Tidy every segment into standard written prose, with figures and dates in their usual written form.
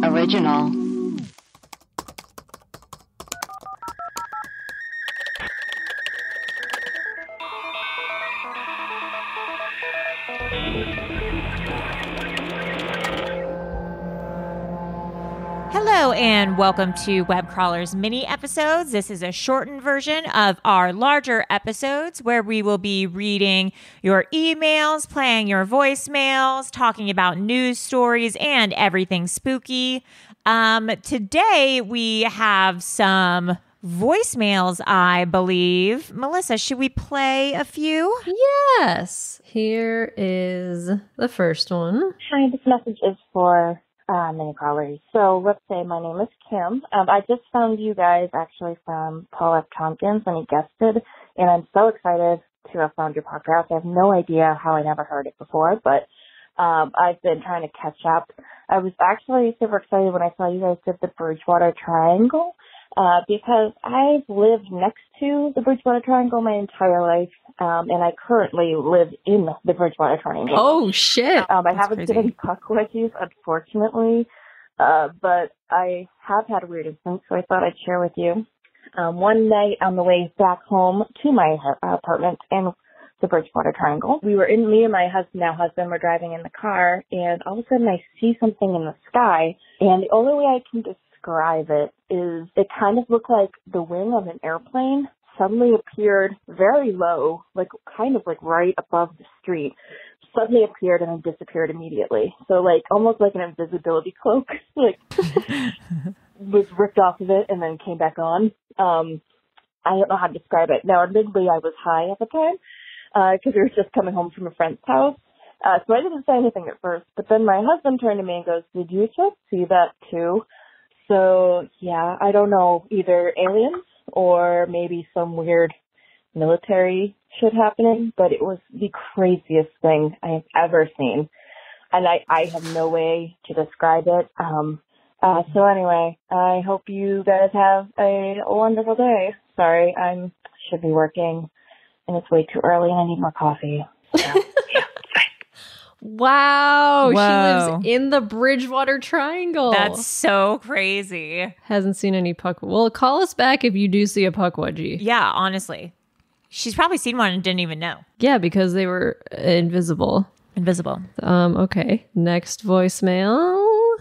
Original. Hello and welcome to Web Crawler's mini episodes. This is a shortened version of our larger episodes where we will be reading your emails, playing your voicemails, talking about news stories, and everything spooky. Today we have some voicemails, I believe. Melissa, should we play a few? Yes. Here is the first one. Hi, this message is for mini crawlers. So let's say my name is Kim. I just found you guys actually from Paul F. Tompkins when he guested, and I'm so excited to have found your podcast. I have no idea how I never heard it before, but I've been trying to catch up. I was actually super excited when I saw you guys did the Bridgewater Triangle, because I've lived next to the Bridgewater Triangle my entire life, and I currently live in the Bridgewater Triangle. Oh, shit. I haven't seen any puck wedgies, unfortunately, but I have had a weird instance, so I thought I'd share with you. One night on the way back home to my apartment in the Bridgewater Triangle, me and my husband were driving in the car, and all of a sudden I see something in the sky, and the only way I can describe it is it kind of looked like the wing of an airplane suddenly appeared very low, like kind of like right above the street, suddenly appeared and then disappeared immediately. So like almost like an invisibility cloak, like was ripped off of it and then came back on. I don't know how to describe it. Now, admittedly, I was high at the time because we were just coming home from a friend's house. So I didn't say anything at first, but then my husband turned to me and goes, "Did you just see that too?" So, yeah, I don't know, either aliens or maybe some weird military shit happening, but it was the craziest thing I have ever seen. And I have no way to describe it. So anyway, I hope you guys have a wonderful day. Sorry, I should be working, and it's way too early, and I need more coffee. So, yeah. Wow. Whoa. She lives in the Bridgewater Triangle. That's so crazy. Hasn't seen any puck. Well, call us back if you do see a puck wedgie. Yeah, honestly. She's probably seen one and didn't even know. Yeah, because they were invisible. Okay. Next voicemail.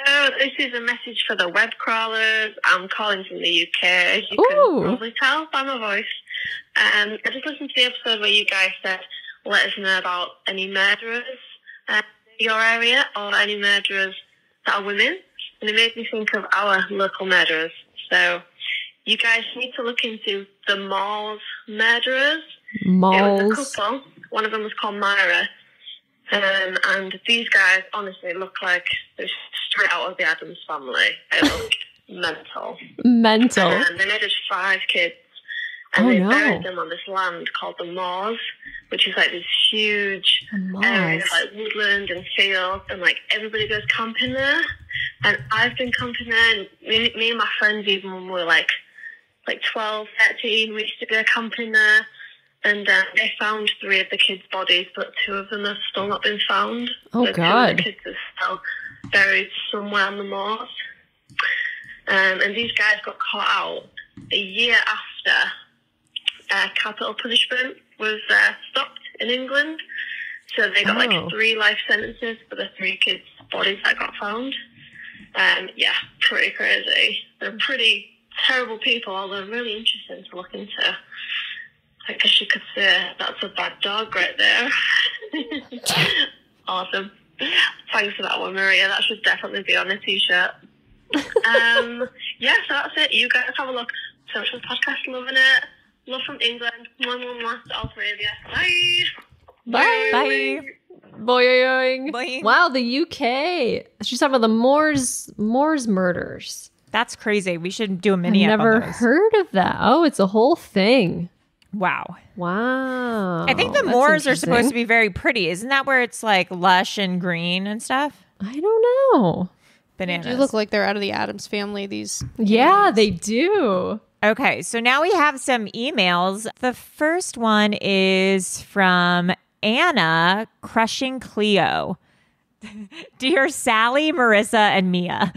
Hello, this is a message for the web crawlers. I'm calling from the UK, as you can probably tell by my voice. I just listened to the episode where you guys said, let us know about any murderers in your area or any murderers that are women. And it made me think of our local murderers. So you guys need to look into the Malls murderers. Malls. It was a couple. One of them was called Myra. And these guys honestly look like they're straight out of the Addams Family. They look mental. And they murdered 5 kids. And they buried them on this land called the Moors, which is like this huge area of like woodland and field, and like everybody goes camping there. And I've been camping there, and me and my friends even when we were like 12, 13, we used to go camping there. And they found 3 of the kids' bodies, but 2 of them have still not been found. Oh, so God. 2 of the kids are still buried somewhere on the moors. And these guys got caught out a year after capital punishment was stopped in England. So they got like 3 life sentences for the 3 kids' bodies that got found. Yeah, pretty crazy. They're pretty terrible people, although really interesting to look into. I guess you could say that's a bad dog right there. Awesome. Thanks for that one, Maria. That should definitely be on a t-shirt. Yeah, so that's it. You guys have a look. Social podcast, loving it. Love from England. Mwah, mwah, mwah to all 3 of you. Bye. Bye. Boing. Boing. Wow, the UK. She's talking about the Moors murders. That's crazy. We should do a mini I've up never on those. heard of that. Oh, it's a whole thing. Wow. I think the moors are supposed to be very pretty. Isn't that where it's like lush and green and stuff? I don't know. Bananas. They do look like they're out of the Addams Family, these Yeah, they do. Okay, so now we have some emails. The first one is from Anna Crushing Cleo. Dear Sally, Marissa, and Mia.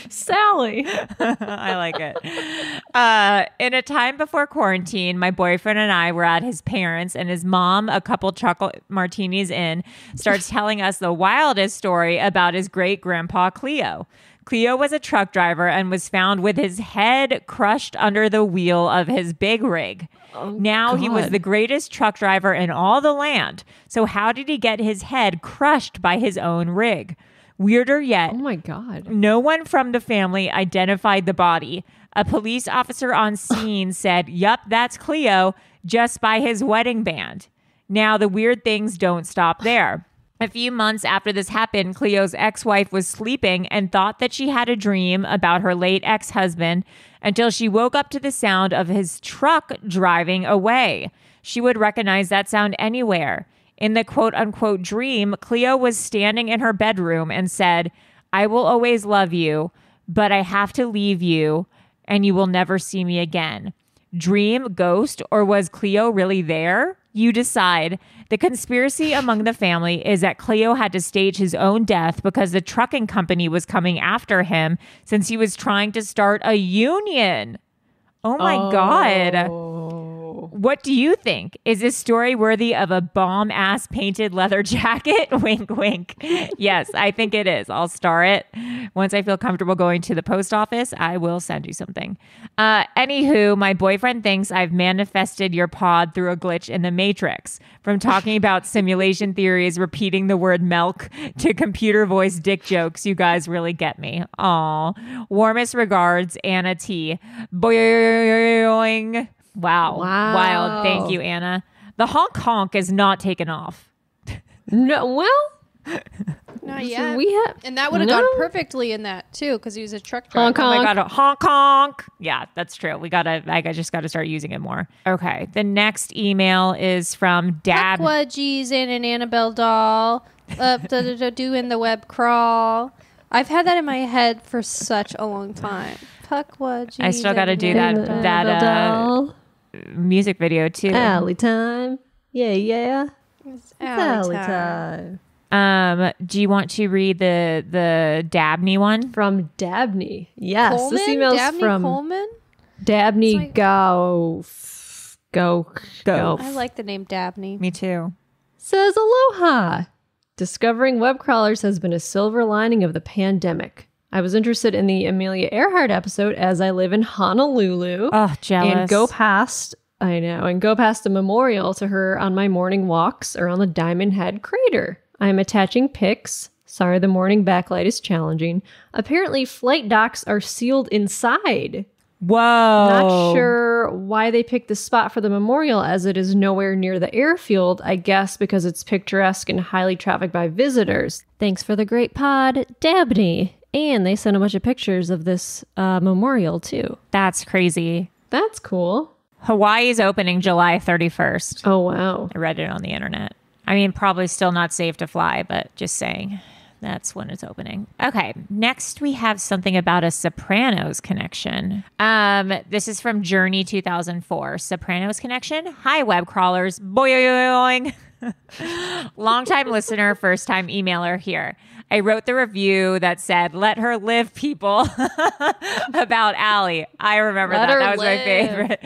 Sally. I like it. In a time before quarantine, my boyfriend and I were at his parents', and his mom, a couple chocolate martinis in, starts telling us the wildest story about his great grandpa Cleo. Cleo was a truck driver and was found with his head crushed under the wheel of his big rig. Now he was the greatest truck driver in all the land. So how did he get his head crushed by his own rig? Weirder yet. Oh my God. No one from the family identified the body. A police officer on scene said, "Yup, that's Cleo," just by his wedding band. Now the weird things don't stop there. A few months after this happened, Cleo's ex-wife was sleeping and thought that she had a dream about her late ex-husband until she woke up to the sound of his truck driving away. She would recognize that sound anywhere. In the quote-unquote dream, Cleo was standing in her bedroom and said, "I will always love you, but I have to leave you, and you will never see me again." Dream, ghost, or was Cleo really there? You decide. The conspiracy among the family is that Cleo had to stage his own death because the trucking company was coming after him since he was trying to start a union. Oh my God. What do you think? Is this story worthy of a bomb-ass painted leather jacket? Wink, wink. Yes, I think it is. I'll star it. Once I feel comfortable going to the post office, I will send you something. Anywho, my boyfriend thinks I've manifested your pod through a glitch in the Matrix. From talking about simulation theories, repeating the word milk, to computer voice dick jokes, you guys really get me. Aw. Warmest regards, Anna T. Boing. Wow. Wild. Thank you, Anna. The honk is not taken off. No, well, not yet. And that would have gone perfectly in that too, because he was a truck driver. Honk, honk. Oh my God, honk. Yeah, that's true. I just gotta start using it more. Okay. The next email is from Dad. Puckwudgies and an Annabelle doll. Doing the web crawl. I've had that in my head for such a long time. Puckwudgies. I still gotta do that music video too. Alley time. Yeah. It's alley time. Do you want to read the Dabney one? From Dabney. Yes. Coleman? This email's Dabney from Coleman? Dabney Go. I like the name Dabney. Me too. Says aloha. Discovering web crawlers has been a silver lining of the pandemic. I was interested in the Amelia Earhart episode as I live in Honolulu. Oh, jealous. And go past a memorial to her on my morning walks around the Diamond Head crater. I am attaching pics. Sorry, the morning backlight is challenging. Apparently, flight docks are sealed inside. Whoa. Not sure why they picked this spot for the memorial, as it is nowhere near the airfield. I guess because it's picturesque and highly trafficked by visitors. Thanks for the great pod, Dabney. And they sent a bunch of pictures of this memorial, too. That's crazy. That's cool. Hawaii's opening July 31st. Oh, wow. I read it on the internet. I mean, probably still not safe to fly, but just saying. That's when it's opening. Okay, next we have something about a Sopranos connection. This is from Journey 2004. Sopranos connection. Hi, web crawlers. Boing. Longtime listener, first time emailer here. I wrote the review that said, "Let her live, people," about Allie. I remember that. That was my favorite.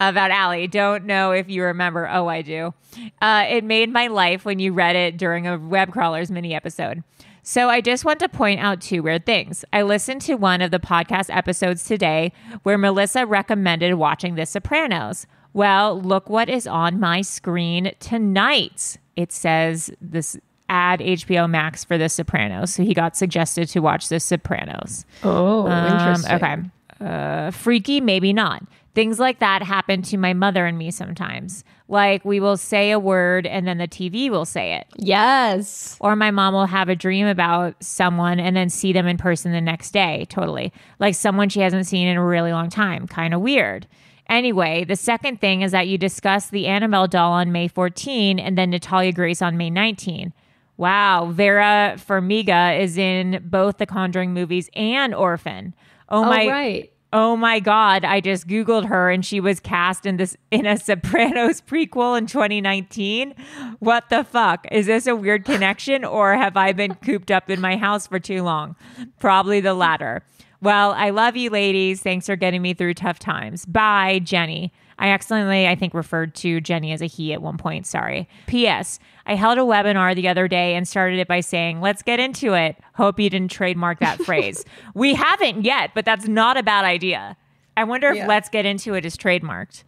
About Allie. Don't know if you remember. Oh, I do. It made my life when you read it during a Web Crawlers mini episode. So I just want to point out two weird things. I listened to one of the podcast episodes today where Melissa recommended watching The Sopranos. Well, look what is on my screen tonight. It says this add HBO Max for The Sopranos. So he got suggested to watch The Sopranos. Oh, interesting. Okay. Freaky, maybe not. Things like that happen to my mother and me sometimes. Like we will say a word and then the TV will say it. Yes. Or my mom will have a dream about someone and then see them in person the next day. Totally. Like someone she hasn't seen in a really long time. Kind of weird. Anyway, the second thing is that you discussed the Annabelle doll on May 14 and then Natalia Grace on May 19. Wow, Vera Farmiga is in both the Conjuring movies and Orphan. Oh my! Right. Oh my God, I just Googled her and she was cast in a Sopranos prequel in 2019. What the fuck? Is this a weird connection or have I been cooped up in my house for too long? Probably the latter. Well, I love you ladies. Thanks for getting me through tough times. Bye, Jenny. I accidentally, I think, referred to Jenny as a he at one point. Sorry. P.S. I held a webinar the other day and started it by saying, let's get into it. Hope you didn't trademark that phrase. We haven't yet, but that's not a bad idea. I wonder if let's get into it is trademarked.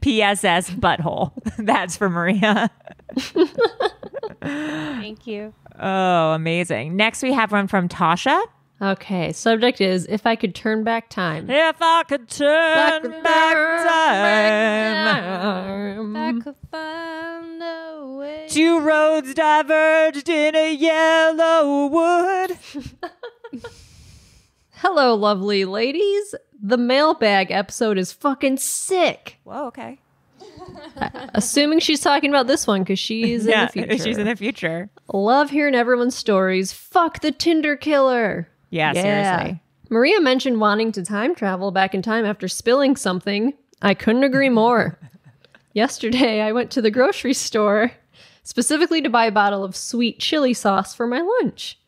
PSS butthole. That's for Maria. Thank you. Oh, amazing. Next, we have one from Tasha. Okay, subject is if I could turn back time. If I could turn back time, I could find a way. two roads diverged in a yellow wood. Hello, lovely ladies. The mailbag episode is fucking sick. Whoa, okay. Assuming she's talking about this one because she's in the future. She's in the future. Love hearing everyone's stories. Fuck the Tinder killer. Yeah, seriously. Maria mentioned wanting to time travel back in time after spilling something. I couldn't agree more. Yesterday, I went to the grocery store specifically to buy a bottle of sweet chili sauce for my lunch.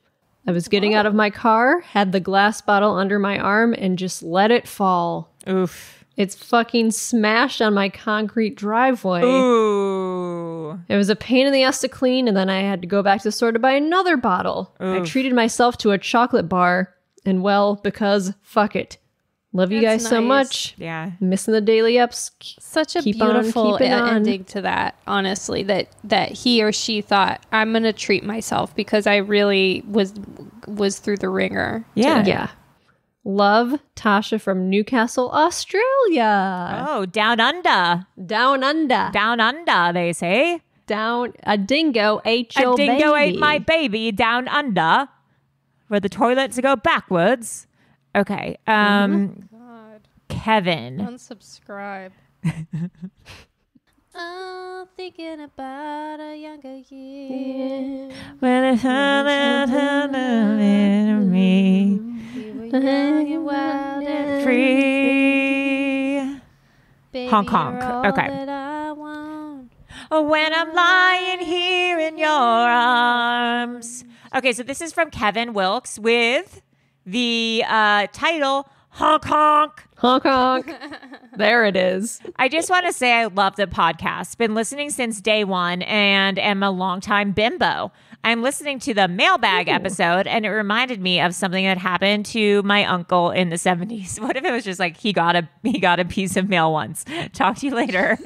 I was getting out of my car, had the glass bottle under my arm, and just let it fall. Oof. It's fucking smashed on my concrete driveway. Ooh. It was a pain in the ass to clean, and then I had to go back to the store to buy another bottle. Oof. I treated myself to a chocolate bar, and well, because fuck it. Love you guys so much. Yeah. Missing the daily eps. Such a Keep on beautiful keeping on. ending to that, honestly, that he or she thought, I'm going to treat myself because I really was through the ringer. Yeah. Yeah. Love, Tasha from Newcastle, Australia. Oh, down under. Down under. Down under, they say. Down, a dingo ate A your dingo baby. ate my baby down under, where the toilets go backwards. Okay. God. Kevin. Unsubscribe. I'm thinking about a younger year. When it's me. We were young and wild and Free. baby, Honk, honk. you're all Okay. that I want. When I'm lying here in your arms. Okay, so this is from Kevin Wilkes with the title Honk Honk. Honk honk. There it is. I just want to say I love the podcast. Been listening since day one and am a longtime bimbo. I'm listening to the mailbag episode and it reminded me of something that happened to my uncle in the 70s. What if it was just like he got a piece of mail once? Talk to you later.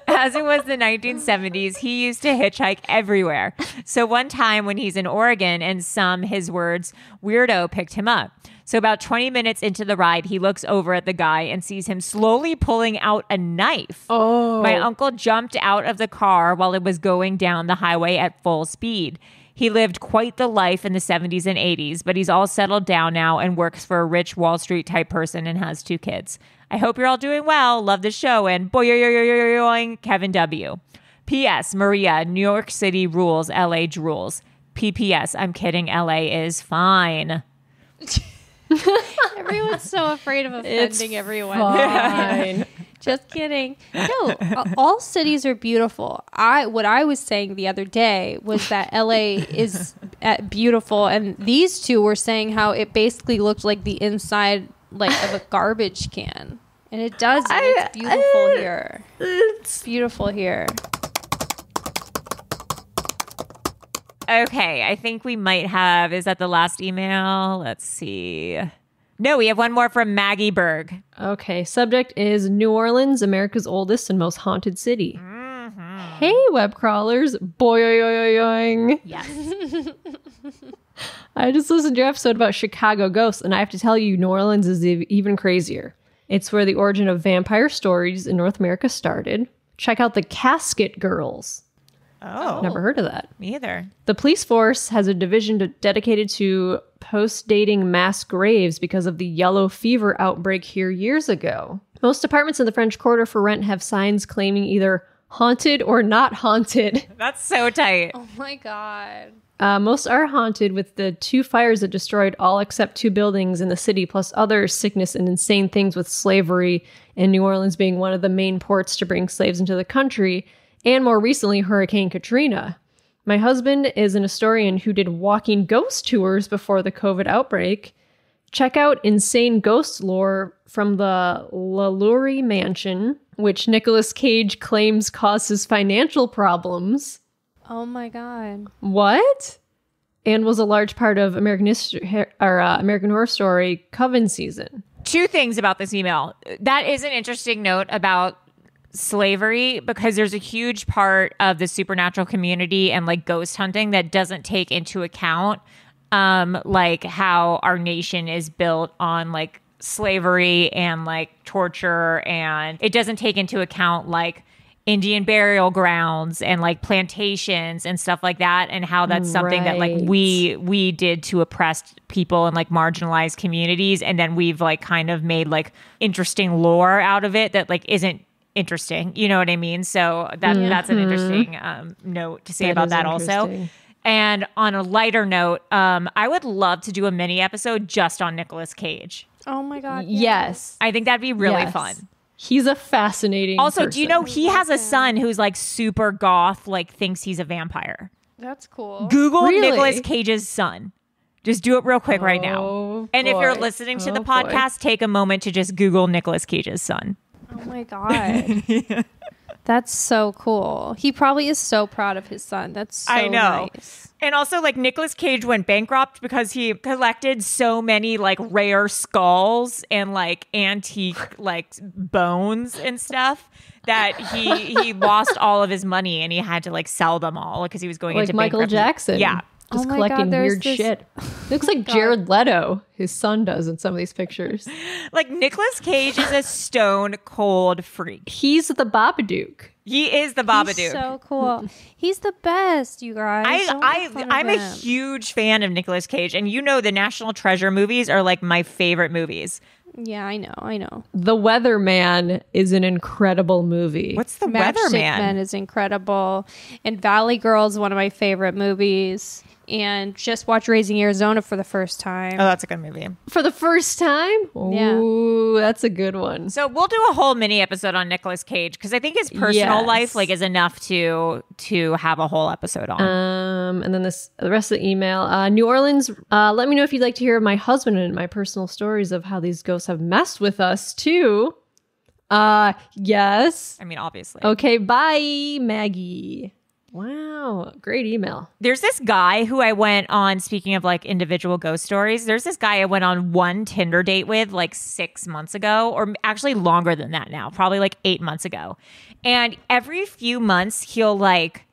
As it was the 1970s, he used to hitchhike everywhere. So one time when he's in Oregon and his words, weirdo picked him up. So about 20 minutes into the ride, he looks over at the guy and sees him slowly pulling out a knife. Oh. My uncle jumped out of the car while it was going down the highway at full speed. He lived quite the life in the 70s and 80s, but he's all settled down now and works for a rich Wall Street type person and has 2 kids. I hope you're all doing well. Love the show. And boing, Kevin W. P.S. Maria, New York City rules, LA drools. P.P.S. I'm kidding. LA is fine. Everyone's so afraid of offending everyone. Fine. Just kidding. No, all cities are beautiful. What I was saying the other day was that LA is beautiful, and these two were saying how it basically looked like the inside of a garbage can, and it does. And it's beautiful here. It's beautiful here. Okay, I think we might have. Is that the last email? Let's see. No, we have one more from Maggie Berg. Okay, subject is New Orleans, America's oldest and most haunted city. Mm-hmm. Hey, web crawlers. Boing. Yes. I just listened to your episode about Chicago ghosts, and I have to tell you, New Orleans is even crazier. It's where the origin of vampire stories in North America started. Check out the Casket Girls. Oh. Never heard of that. Me either. The police force has a division dedicated to post-dating mass graves because of the yellow fever outbreak here years ago. Most apartments in the French Quarter for rent have signs claiming either Haunted or not haunted? That's so tight. Oh my God. Most are haunted, with the 2 fires that destroyed all except 2 buildings in the city, plus other sickness and insane things with slavery, and New Orleans being one of the main ports to bring slaves into the country, and more recently, Hurricane Katrina. My husband is an historian who did walking ghost tours before the COVID outbreak. Check out insane ghost lore from the Lori Mansion, which Nicolas Cage claims causes financial problems. Oh my God. What? And was a large part of American Horror Story Coven season. 2 things about this email. That is an interesting note about slavery, because there's a huge part of the supernatural community and like ghost hunting that doesn't take into account like how our nation is built on like slavery and like torture, and it doesn't take into account like Indian burial grounds and like plantations and stuff like that, and how that's something that like we did to oppressed people and like marginalized communities, and then we've like kind of made like interesting lore out of it that like isn't interesting, you know what I mean? So that's an interesting note to say about that also. And on a lighter note, I would love to do a mini episode just on Nicolas Cage. Oh my God. Yes. I think that'd be really fun. He's a fascinating Also, person. do you know he has a son who's like super goth, like thinks he's a vampire? That's cool. Google Really? Nicolas Cage's son. Just do it real quick right now. And if you're listening to the podcast, take a moment to just Google Nicolas Cage's son. Oh my God. That's so cool. He probably is so proud of his son. That's so I know. nice. And also, like, Nicolas Cage went bankrupt because he collected so many like rare skulls and like antique like bones and stuff that he lost all of his money, and he had to like sell them all because he was going like into Michael bankruptcy. Jackson. Yeah. Just Oh my collecting God, there's weird this- shit. Looks like Jared Leto, his son, does in some of these pictures. Like, Nicolas Cage is a stone cold freak. He's the Babadook. He is the Babadook. He's so cool. He's the best, you guys. Don't make fun of I'm a him. huge fan of Nicolas Cage, and you know the National Treasure movies are like my favorite movies. Yeah, I know. The Weatherman is an incredible movie. What's the Matchstick Weatherman? Men is incredible, and Valley Girl is one of my favorite movies. And just watch Raising Arizona for the first time. Oh, that's a good movie. For the first time? Yeah. Ooh, that's a good one. So we'll do a whole mini episode on Nicolas Cage because I think his personal Yes. life like is enough to have a whole episode on. And then the rest of the email. New Orleans, let me know if you'd like to hear my husband and my personal stories of how these ghosts have messed with us too. Yes. I mean, obviously. Okay, bye, Maggie. Wow, great email. There's this guy who I went on, speaking of like individual ghost stories, there's this guy I went on one Tinder date with like 6 months ago, or actually longer than that now, probably like 8 months ago. And every few months he'll like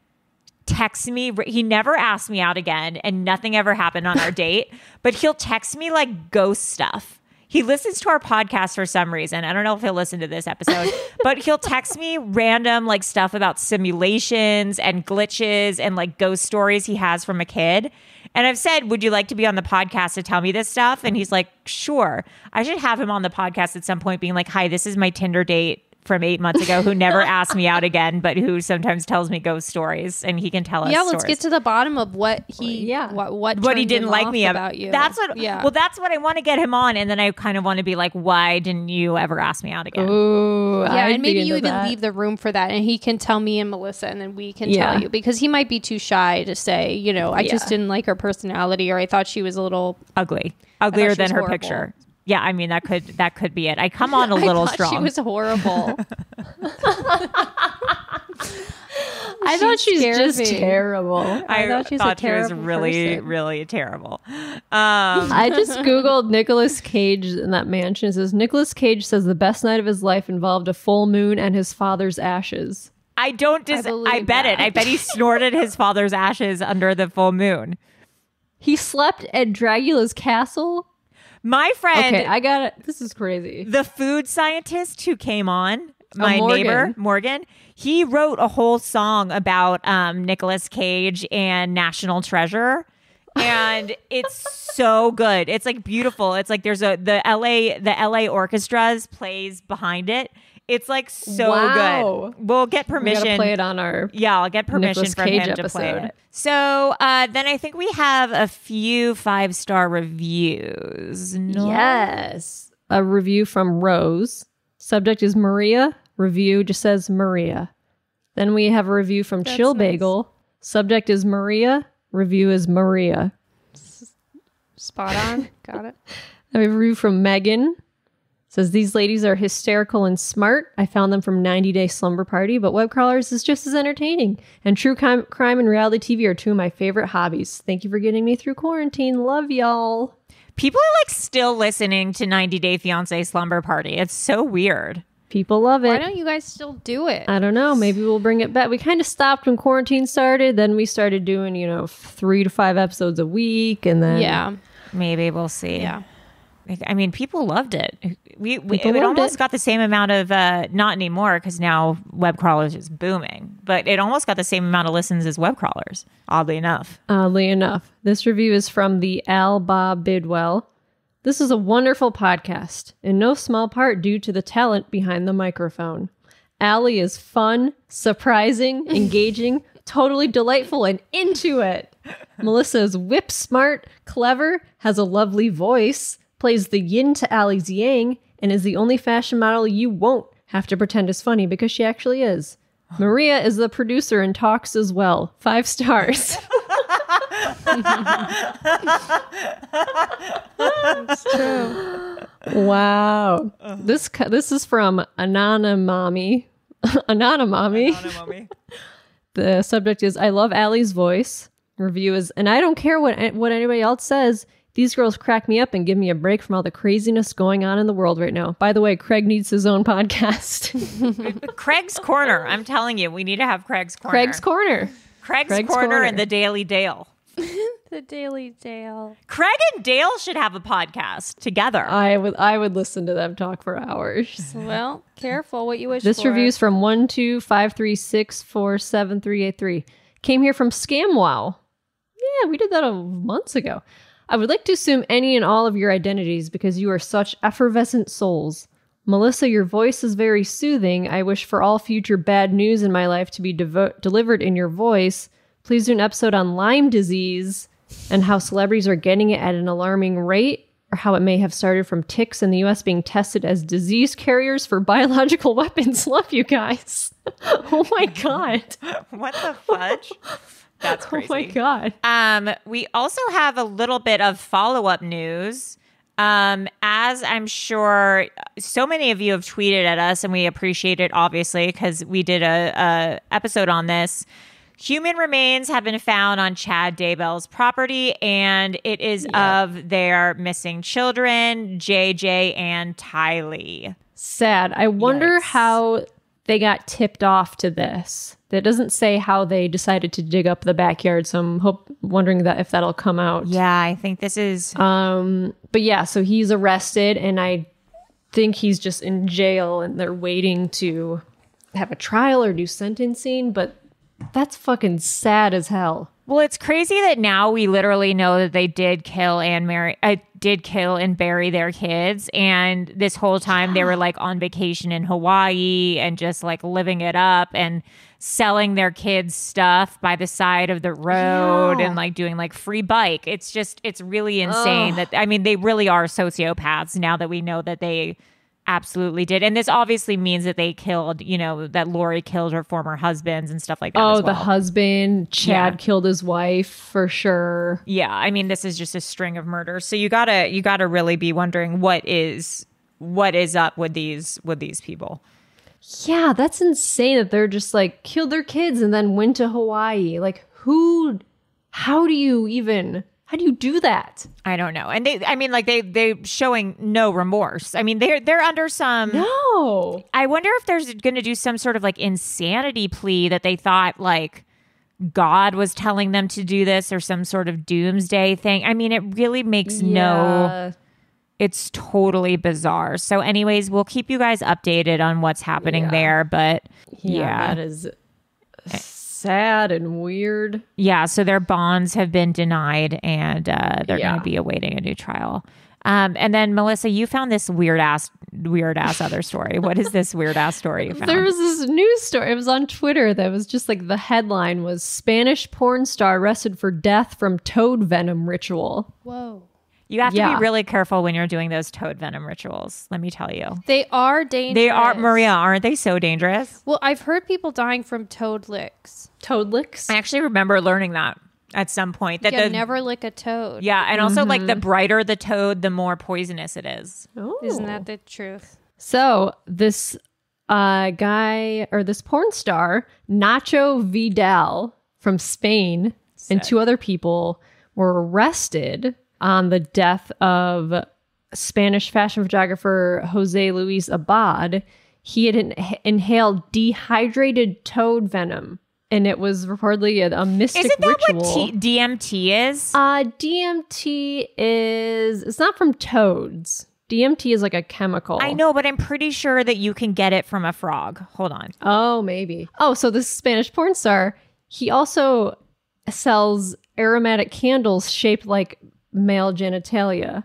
text me. He never asked me out again and nothing ever happened on our date, but he'll text me like ghost stuff. He listens to our podcast for some reason. I don't know if he'll listen to this episode, but he'll text me random like stuff about simulations and glitches and like ghost stories he has from a kid. And I've said, would you like to be on the podcast to tell me this stuff? And he's like, sure. I should have him on the podcast at some point being like, hi, this is my Tinder date from 8 months ago who never asked me out again, but who sometimes tells me ghost stories, and he can tell us let's stories. get to the bottom of what he what he turned didn't him like off me about you. That's what. Yeah. Well, that's what I want to get him on, and then I kind of want to be like, why didn't you ever ask me out again? Ooh, Yeah, I'd and maybe be you into even that. leave the room for that, and he can tell me and Melissa, and then we can Yeah. tell you, because he might be too shy to say, I just didn't like her personality, or I thought she was a little Uglier she was than her horrible. picture. Yeah, I mean that could be it. I come on a little I thought strong. She was horrible. I thought she's scared just me. terrible. I thought she was a she was terrible really, person. really terrible. I just Googled Nicolas Cage in that mansion. It says Nicolas Cage says the best night of his life involved a full moon and his father's ashes. I don't. I believe bet it. that. I bet he snorted his father's ashes under the full moon. He slept at Dragula's castle. My friend, Okay, I got it. This is crazy. the food scientist who came on, my Morgan. neighbor Morgan, he wrote a whole song about Nicolas Cage and National Treasure, and it's so good. It's like beautiful. It's like there's the LA orchestras plays behind it. It's like so Wow. good. We'll get We permission. gotta play it on our Yeah, I'll get permission Nicolas from Cage him to play episode. it. So then I think we have a few 5-star reviews. No? Yes. A review from Rose. Subject is Maria. Review just says Maria. Then we have a review from That's Chill nice. Bagel. Subject is Maria. Review is Maria. Spot on. Got it. I have a review from Megan. Says, these ladies are hysterical and smart. I found them from 90 Day Slumber Party, but web crawlers is just as entertaining. And true crime and reality TV are two of my favorite hobbies. Thank you for getting me through quarantine. Love y'all. People are like still listening to 90 Day Fiancé Slumber Party. It's so weird. People love it. Why don't you guys still do it? I don't know. Maybe we'll bring it back. We kind of stopped when quarantine started. Then we started doing, 3 to 5 episodes a week. And then Yeah. Maybe we'll see. Yeah. I mean, people loved it. People It loved almost it. got the same amount of, not anymore because now web crawlers is booming, but it almost got the same amount of listens as web crawlers, oddly enough. Oddly enough, this review is from the Al Bob Bidwell. This is a wonderful podcast, in no small part due to the talent behind the microphone. Allie is fun, surprising, engaging, totally delightful, and into it. Melissa is whip smart, clever, has a lovely voice, plays the yin to Allie's yang, and is the only fashion model you won't have to pretend is funny because she actually is. Maria is the producer and talks as well. 5 stars. It's true. Wow. This is from Anonymami. Anonymami. The subject is, I love Allie's voice. Review is, and I don't care what anybody else says. These girls crack me up and give me a break from all the craziness going on in the world right now. By the way, Craig needs his own podcast. Craig's Corner. I'm telling you, we need to have Craig's Corner. Craig's Corner. Craig's Corner and the Daily Dale. The Daily Dale. Craig and Dale should have a podcast together. I would listen to them talk for hours. Well, careful what you wish This for. review's from 12536473883. Came here from ScamWow. Yeah, we did that months ago. I would like to assume any and all of your identities because you are such effervescent souls. Melissa, your voice is very soothing. I wish for all future bad news in my life to be delivered in your voice. Please do an episode on Lyme disease and how celebrities are getting it at an alarming rate, or how it may have started from ticks in the U.S. being tested as disease carriers for biological weapons. Love you guys. Oh my God. What the fudge? That's crazy. Oh my God. We also have a little bit of follow-up news. As I'm sure so many of you have tweeted at us, and we appreciate it, obviously, because we did a episode on this. Human remains have been found on Chad Daybell's property, and it is of their missing children, JJ and Tylee. Sad. I wonder Yikes. how they got tipped off to this. That doesn't say how they decided to dig up the backyard, so I'm wondering that if that'll come out. Yeah, I think this is... But yeah, so he's arrested, and I think he's just in jail, and they're waiting to have a trial or do sentencing, but that's fucking sad as hell. Well, it's crazy that now we literally know that they did kill and bury their kids. And this whole time they were like on vacation in Hawaii and just like living it up and selling their kids stuff by the side of the road and like doing like free bike. It's really insane that, I mean, they really are sociopaths now that we know that they absolutely did. And this obviously means that they killed, that Lori killed her former husbands and stuff like that. Oh, the husband, Chad killed his wife for sure. Yeah, I mean, this is just a string of murders. So you gotta really be wondering what is up with these people. Yeah, that's insane that they're just like killed their kids and then went to Hawaii. Like how do you do that? I don't know. And they showing no remorse. I mean, they're under some. No. I wonder if there's going to do some sort of like insanity plea that they thought like God was telling them to do this or some sort of doomsday thing. I mean, it really makes no. It's totally bizarre. So, anyways, we'll keep you guys updated on what's happening there. But that is sad and weird. Yeah, so their bonds have been denied and they're going to be awaiting a new trial. And then Melissa, you found this weird ass other story. What is this weird ass story you found? There was this news story. It was on Twitter that was just like the headline was Spanish porn star arrested for death from toad venom ritual. Whoa. You have to be really careful when you're doing those toad venom rituals. Let me tell you. They are dangerous. They are, Maria, aren't they so dangerous? Well, I've heard people dying from toad licks. Toad licks? I actually remember learning that at some point. That never lick a toad. Yeah, and also like the brighter the toad, the more poisonous it is. Oh. Isn't that the truth? So this guy or this porn star, Nacho Vidal from Spain, and 2 other people were arrested on the death of Spanish fashion photographer Jose Luis Abad. He had inhaled dehydrated toad venom, and it was reportedly a mystic Isn't that ritual. what DMT is? DMT it's not from toads. DMT is like a chemical. I know, but I'm pretty sure that you can get it from a frog. Hold on. Oh, maybe. Oh, so this Spanish porn star, he also sells aromatic candles shaped like male genitalia.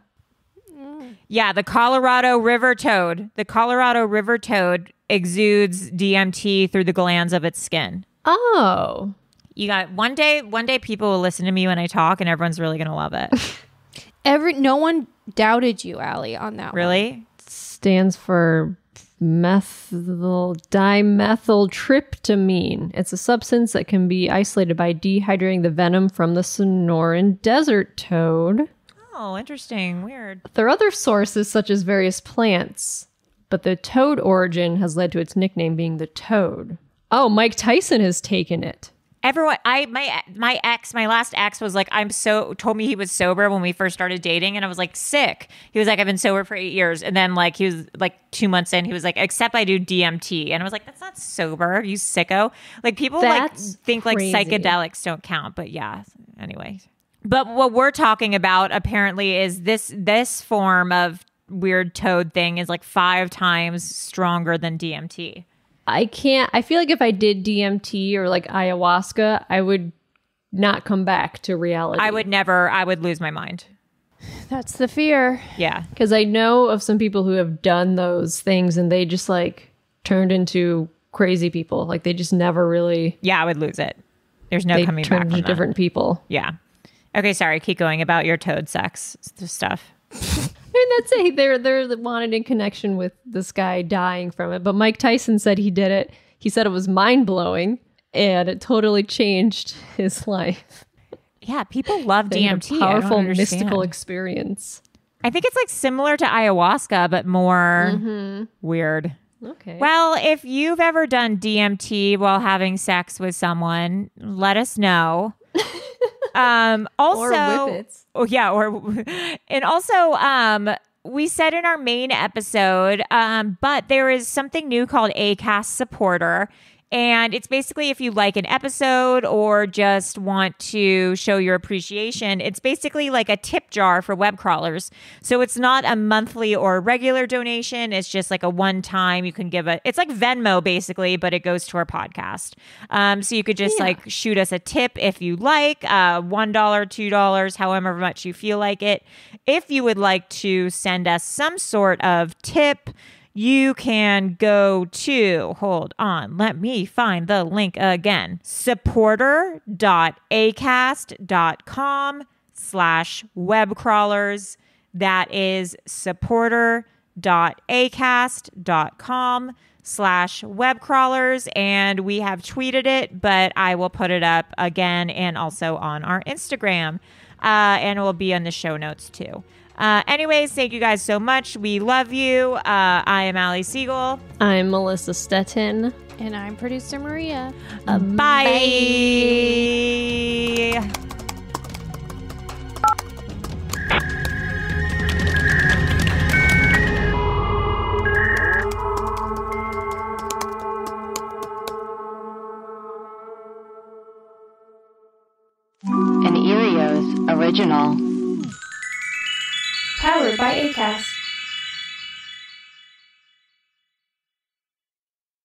Yeah, the Colorado River toad. The Colorado River toad exudes DMT through the glands of its skin. Oh. You got one day people will listen to me when I talk and everyone's really going to love it. No one doubted you, Allie, on that one. Really? Stands for dimethyltryptamine. It's a substance that can be isolated by dehydrating the venom from the Sonoran desert toad. Oh, interesting. Weird. There are other sources such as various plants, but the toad origin has led to its nickname being the toad. Oh, Mike Tyson has taken it. Everyone, my last ex was like, told me he was sober when we first started dating, and I was like, sick. He was like, I've been sober for 8 years, and then like he was like 2 months in, he was like, except I do DMT, and I was like, that's not sober, you sicko. Like people think crazy. like psychedelics don't count, but yeah. Anyway, but what we're talking about apparently is this form of weird toad thing is like 5 times stronger than DMT. I feel like if I did DMT or like ayahuasca, I would not come back to reality. I would lose my mind. That's the fear. Yeah. Because I know of some people who have done those things and they just like turned into crazy people. Like they just never really. Yeah, I would lose it. There's no coming back from that. Turned into different people. Yeah. Okay, sorry. Keep going about your toad sex stuff. I mean, that's it. They're wanted in connection with this guy dying from it. But Mike Tyson said he did it. He said it was mind-blowing and it totally changed his life. Yeah, people love DMT. Powerful mystical experience. I think it's like similar to ayahuasca, but more weird. Okay. Well, if you've ever done DMT while having sex with someone, let us know. Also, or whippets. Oh yeah, and also we said in our main episode, but there is something new called Acast Supporter. And it's basically if you like an episode or just want to show your appreciation, it's basically like a tip jar for web crawlers. So it's not a monthly or regular donation. It's just like a one-time. You can give it's like Venmo basically, but it goes to our podcast. So you could just like shoot us a tip if you like, $1, $2, however much you feel like it. If you would like to send us some sort of tip, you can go to, hold on, let me find the link again, supporter.acast.com/webcrawlers. That is supporter.acast.com/webcrawlers. And we have tweeted it, but I will put it up again and also on our Instagram. And it will be on the show notes too. Anyways, thank you guys so much. We love you. I am Allie Siegel. I'm Melissa Stettin. And I'm producer Maria. Bye. An Erios original. Powered by Acast.